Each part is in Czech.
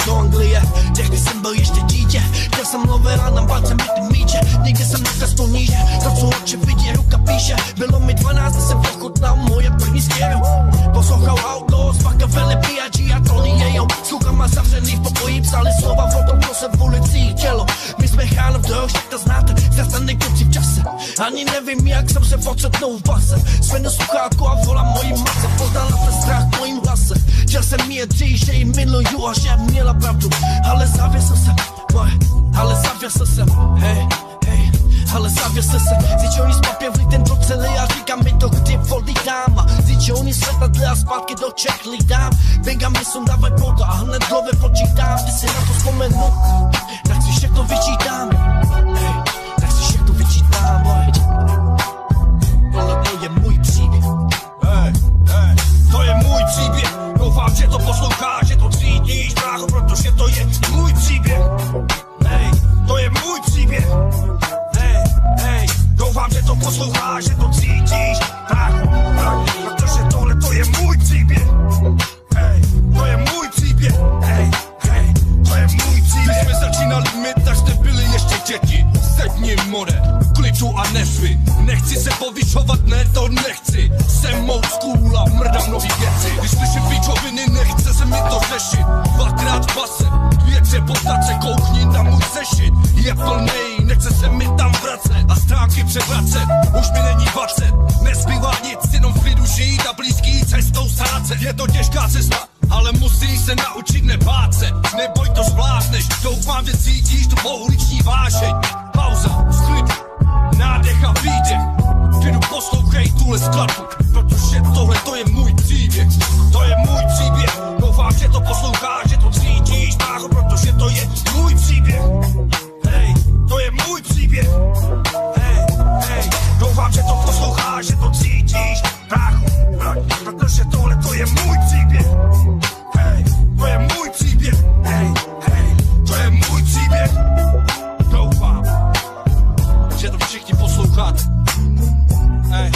do Anglie, tehdy jsem byl ještě dítě. Chtěl jsem lovera na palcem ty míče. Nikdy jsem netrestnul níže, to co oči vidí, ruka píše. Bylo mi 12, když jsem ochutnal moje první stěru. Poslouchal Outlaws, Machiavelli, B.I.G. a Tony Yeo. S klukama zavřený v pokoji psali slova o tom, co se v ulicích dělo. My jsme Chán v Droh, jak to znáte, zastaný kluci v čase. Ani nevím, jak jsem se ocitnul v base. Svenu slucháku a volám mojí matce. Poznala se strach v mojím hlase. Chtěl jsem jí dřív, že jí miluju a že měla pravdu. Ale zavěsil jsem, ale zavěsil jsem, hej, hej. Ale zavěsil se, zíčený z papě vlítím do celé a říkám mi to, kdy volí dáma. Zíčený světadle a zpátky do Čech lídám. Venga mi sundávej pouto a hned hlavě počítám. Když si na to vzpomenu, tak si všechno vyčítám. Hej, tak si všechno vyčítám, ale to je můj příběh. Hej, hej, to je můj příběh. Doufám, že to posloucháš, že to cítíš, brácho, protože to je můj příběh. Hej, to je můj příběh. Hej, doufám, že to posloucháš, že to cítíš, brácho, protože tohle to je můj příběh. Hej, to je můj příběh. Hej, to je můj příběh. Když jsme začínali my, tak jste byli ještě děti. Sedni, more, klidu a nesvy. Nechci se povyšovat, ne, to nechci. Jsem old school a mrdám nový věci. Když slyším píčoviny, nechce se mi to řešit. Dvakrát v base, 2 přepotace, koukni na můj sešit. Je plnej, nechce se mi tam vracet a stránky převracet. Už mi není 20, nezbývá nic, jenom v klidu žít a blízký cestou ztrácet. Je to těžká cesta, ale musíš se naučit nebát se. Neboj, to zvládneš, doufám, že cítíš tu pouliční vášeň. Pauza, sklid, nádech a výdech. Klidu poslouchej tuhle skladbu, protože tohle to je můj příběh. To je můj příběh, doufám, že to posloucháš, že to cítíš, brácho, protože to je můj příběh. Hej, to je můj příběh. Hej, doufám, že to posloucháš, že to cítíš, brácho, protože tohle to je můj příběh. Hej, to je můj příběh. Hej, to je můj příběh. Doufám, že to všichni posloucháte. Hej,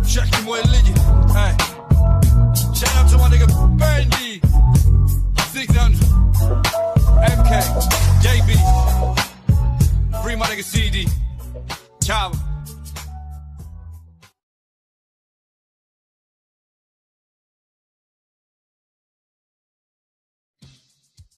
všichni moje lidi. Hej, shout out to my nigga Bandy, 600, MK, JB, free my nigga CD, ciao.